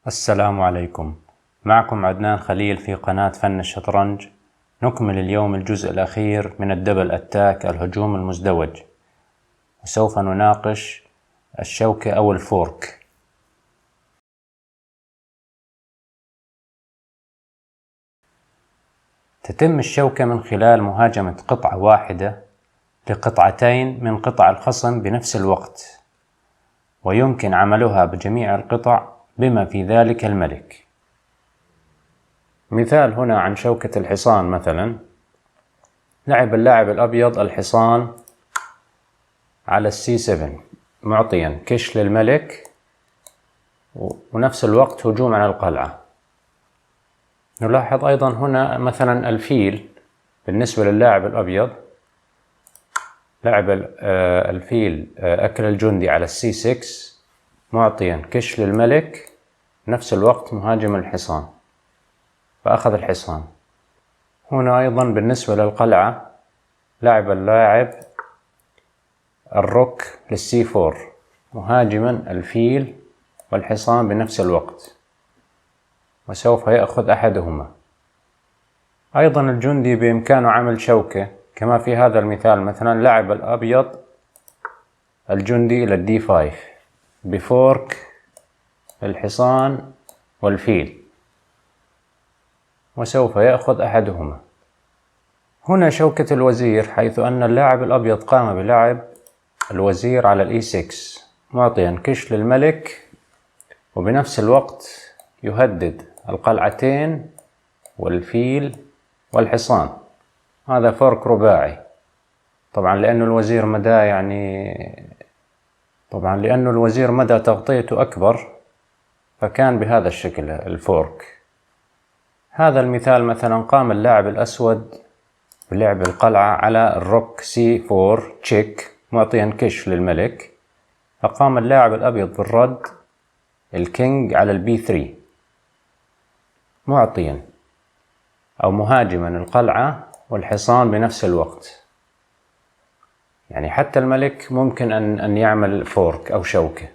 السلام عليكم. معكم عدنان خليل في قناة فن الشطرنج. نكمل اليوم الجزء الأخير من الدبل أتاك الهجوم المزدوج، وسوف نناقش الشوكة أو الفورك. تتم الشوكة من خلال مهاجمة قطعة واحدة لقطعتين من قطع الخصم بنفس الوقت، ويمكن عملها بجميع القطع بما في ذلك الملك. مثال هنا عن شوكة الحصان. مثلا لعب اللاعب الأبيض الحصان على C7 معطيا كش للملك ونفس الوقت هجوم على القلعة. نلاحظ أيضا هنا مثلا الفيل بالنسبة للاعب الأبيض، لعب الفيل أكل الجندي على C6 معطيا كش للملك، نفس الوقت مهاجم الحصان فأخذ الحصان. هنا أيضا بالنسبة للقلعة لعب اللاعب الروك للC4 مهاجما الفيل والحصان بنفس الوقت، وسوف يأخذ أحدهما. أيضا الجندي بإمكانه عمل شوكة كما في هذا المثال. مثلا لعب الأبيض الجندي إلى D5 بفورك الحصان والفيل، وسوف يأخذ أحدهما. هنا شوكة الوزير، حيث أن اللاعب الأبيض قام بلعب الوزير على E6 معطيا كش للملك، وبنفس الوقت يهدد القلعتين والفيل والحصان. هذا فورك رباعي. طبعا لأنه الوزير مدى تغطيته أكبر، فكان بهذا الشكل الفورك. هذا المثال مثلا قام اللاعب الأسود بلعب القلعة على الروك C4 تشيك معطيا كش للملك، فقام اللاعب الأبيض بالرد الكينج على الB3 معطيا أو مهاجما القلعة والحصان بنفس الوقت. يعني حتى الملك ممكن أن يعمل فورك أو شوكة.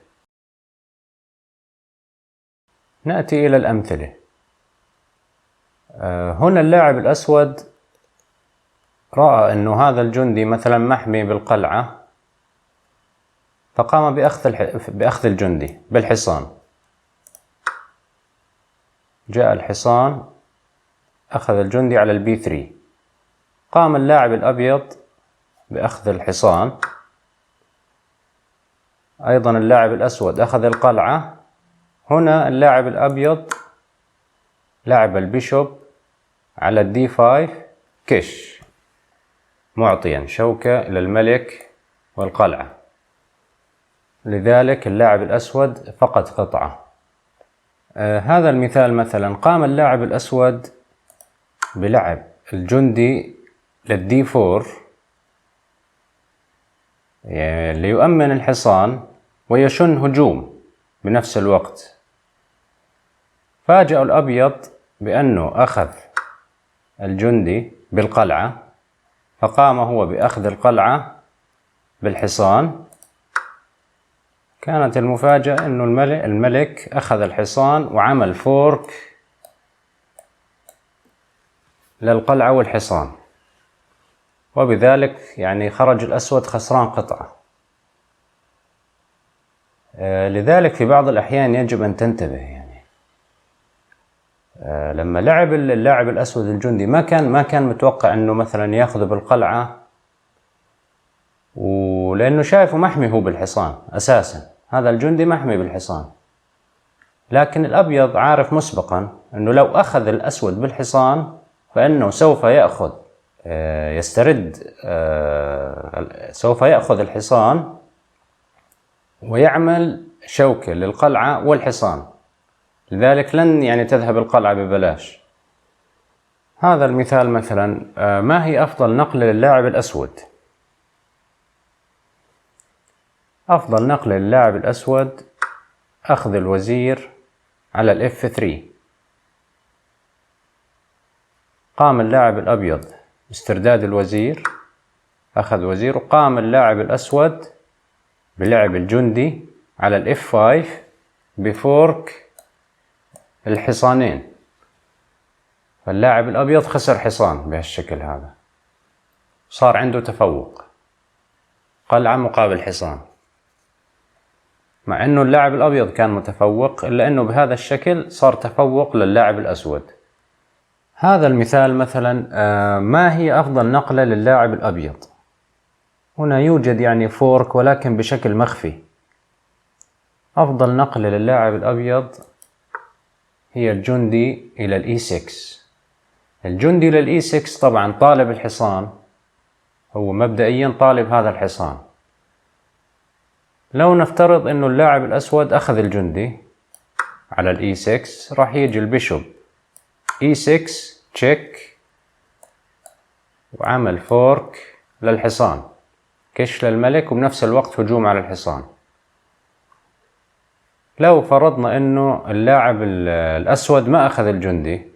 نأتي إلى الأمثلة. هنا اللاعب الأسود رأى أن هذا الجندي مثلا محمي بالقلعة، فقام بأخذ الجندي بالحصان. جاء الحصان أخذ الجندي على الB3. قام اللاعب الأبيض بأخذ الحصان. أيضا اللاعب الأسود أخذ القلعة. هنا اللاعب الأبيض لعب البيشوب على الD5 كش معطيا شوكة إلى الملك والقلعة، لذلك اللاعب الأسود فقد قطعة. هذا المثال مثلا قام اللاعب الأسود بلعب الجندي للD4 ليؤمن الحصان ويشن هجوم بنفس الوقت. فاجأ الأبيض بأنه أخذ الجندي بالقلعة، فقام هو بأخذ القلعة بالحصان. كانت المفاجأة أنه الملك أخذ الحصان وعمل فورك للقلعة والحصان، وبذلك يعني خرج الأسود خسران قطعة. لذلك في بعض الأحيان يجب أن تنتبه. يعني لما لعب اللاعب الأسود الجندي ما كان متوقع أنه مثلا يأخذ بالقلعة، ولأنه شايفه محمي هو بالحصان أساسا، هذا الجندي محمي بالحصان. لكن الأبيض عارف مسبقا أنه لو أخذ الأسود بالحصان فإنه سوف يأخذ الحصان ويعمل شوكة للقلعة والحصان، لذلك لن تذهب القلعة ببلاش. هذا المثال مثلا ما هي أفضل نقلة للاعب الأسود؟ أفضل نقلة للاعب الأسود أخذ الوزير على F3. قام اللاعب الأبيض باسترداد الوزير، أخذ وزير، وقام اللاعب الأسود بلعب الجندي على F5 بفورك الحصانين، فاللاعب الأبيض خسر حصان بهالشكل هذا، صار عنده تفوق، قلعة مقابل حصان، مع أنه اللاعب الأبيض كان متفوق، إلا أنه بهذا الشكل صار تفوق للاعب الأسود. هذا المثال مثلا، ما هي أفضل نقلة للاعب الأبيض؟ هنا يوجد يعني فورك ولكن بشكل مخفي. أفضل نقلة للاعب الأبيض هي الجندي إلى الإي 6. الجندي إلى الإي 6 طبعا طالب الحصان، هو مبدئيا طالب هذا الحصان. لو نفترض أنه اللاعب الأسود أخذ الجندي على الإي 6، راح يجي البيشوب إي 6 تشيك، وعمل فورك للحصان، كش للملك، وبنفس الوقت هجوم على الحصان. لو فرضنا أنه اللاعب الأسود ما أخذ الجندي،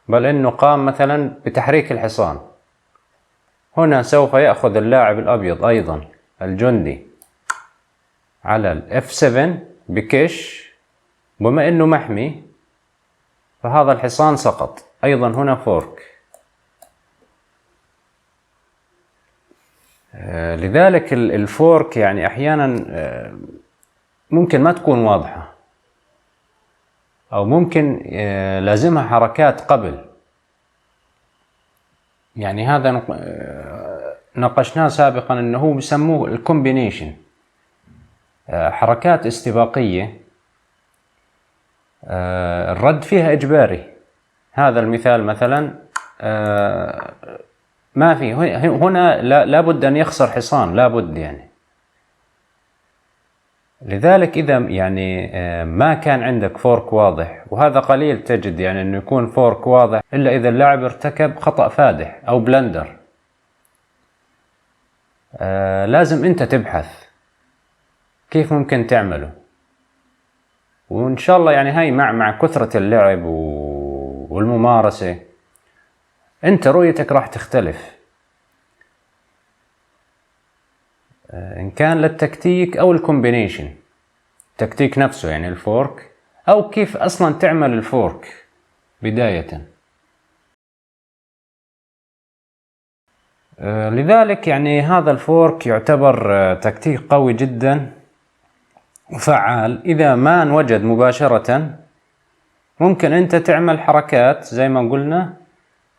بل أنه قام مثلا بتحريك الحصان، هنا سوف يأخذ اللاعب الأبيض أيضا الجندي على ال F7 بكش، بما أنه محمي فهذا الحصان سقط، أيضا هنا فورك. لذلك الفورك يعني أحيانا ممكن ما تكون واضحة، أو ممكن لازمها حركات قبل. يعني هذا ناقشناه سابقا، أنه هو بسموه الكومبينيشن، حركات استباقية الرد فيها إجباري. هذا المثال مثلا ما في، هنا لابد أن يخسر حصان، لابد يعني. لذلك إذا يعني ما كان عندك فورك واضح، وهذا قليل تجد يعني أنه يكون فورك واضح إلا إذا اللاعب ارتكب خطأ فادح أو بلندر، لازم أنت تبحث كيف ممكن تعمله. وإن شاء الله يعني هاي مع كثرة اللعب والممارسة أنت رؤيتك راح تختلف، إن كان للتكتيك أو الكومبينيشن، التكتيك نفسه يعني الفورك، أو كيف أصلا تعمل الفورك بداية. لذلك يعني هذا الفورك يعتبر تكتيك قوي جدا وفعال. إذا ما انوجد مباشرة ممكن أنت تعمل حركات زي ما قلنا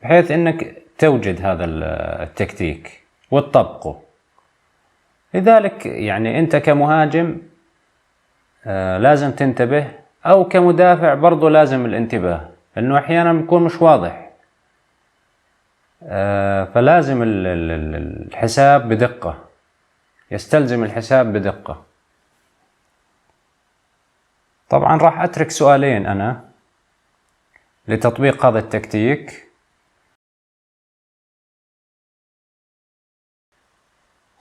بحيث أنك توجد هذا التكتيك وتطبقه. لذلك يعني أنت كمهاجم لازم تنتبه، أو كمدافع برضو لازم الانتباه، لأنه أحيانا بيكون مش واضح، فلازم الحساب بدقة، يستلزم الحساب بدقة. طبعا راح أترك سؤالين أنا لتطبيق هذا التكتيك.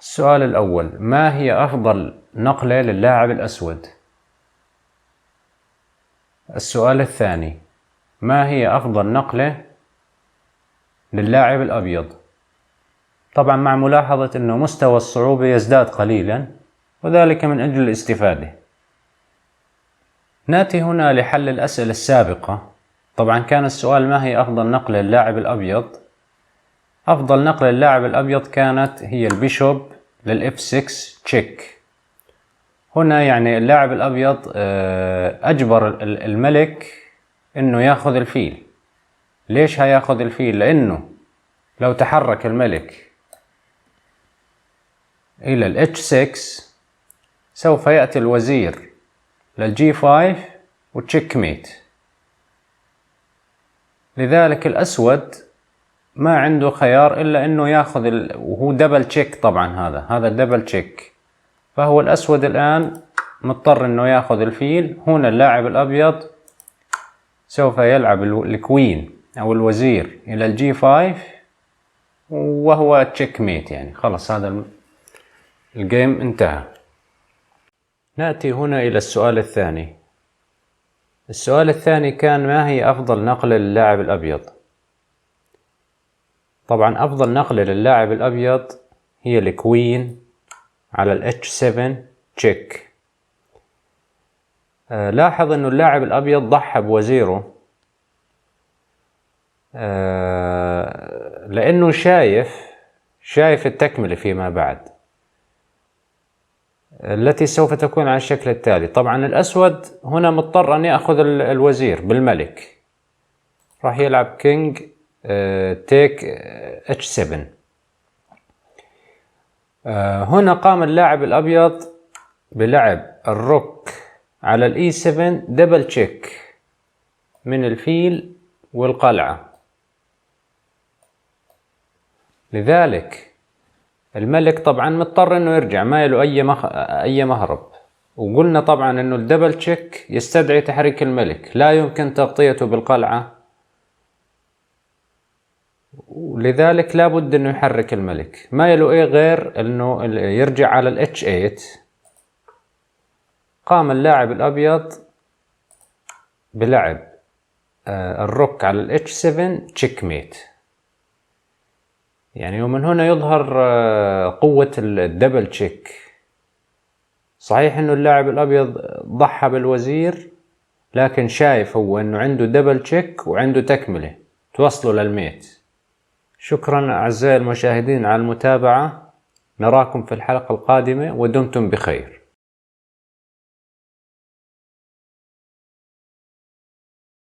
السؤال الأول: ما هي أفضل نقلة للاعب الأسود؟ السؤال الثاني: ما هي أفضل نقلة للاعب الأبيض؟ طبعا مع ملاحظة أنه مستوى الصعوبة يزداد قليلا، وذلك من أجل الاستفادة. نأتي هنا لحل الأسئلة السابقة. طبعا كان السؤال: ما هي أفضل نقلة للاعب الأبيض؟ أفضل نقلة للاعب الأبيض كانت هي البيشوب للإف 6 تشيك. هنا يعني اللاعب الأبيض أجبر الملك إنه يأخذ الفيل. ليش هياخذ الفيل؟ لأنه لو تحرك الملك إلى الاتش 6 سوف يأتي الوزير للجي 5 وتشيك ميت. لذلك الأسود ما عنده خيار إلا إنه يأخذ وهو دبل تشيك. طبعا هذا دبل تشيك، فهو الأسود الآن مضطر إنه يأخذ الفيل. هنا اللاعب الأبيض سوف يلعب الكوين أو الوزير إلى الجي 5 وهو تشيك ميت، يعني خلص هذا الجيم انتهى. نأتي هنا إلى السؤال الثاني. السؤال الثاني كان: ما هي أفضل نقلة للاعب الأبيض؟ طبعا أفضل نقلة للاعب الأبيض هي الكوين على الاتش 7 تشيك. لاحظ انه اللاعب الابيض ضحى بوزيره لانه شايف التكملة فيما بعد التي سوف تكون على الشكل التالي. طبعا الاسود هنا مضطر ان يأخذ الوزير بالملك، راح يلعب كينج تيك اتش 7. هنا قام اللاعب الابيض بلعب الروك على الاي 7 دبل تشيك من الفيل والقلعة، لذلك الملك طبعا مضطر انه يرجع، ما له اي مهرب. وقلنا طبعا انه الدبل تشيك يستدعي تحريك الملك، لا يمكن تغطيته بالقلعة، ولذلك لابد انه يحرك الملك، ما له ايه غير انه يرجع على الاتش 8. قام اللاعب الابيض بلعب الروك على الاتش 7 تشيك ميت. يعني ومن هنا يظهر قوة الدبل تشيك. صحيح انه اللاعب الابيض ضحى بالوزير، لكن شايف هو انه عنده دبل تشيك وعنده تكملة توصله للميت. شكرا اعزائي المشاهدين على المتابعة، نراكم في الحلقة القادمة ودمتم بخير.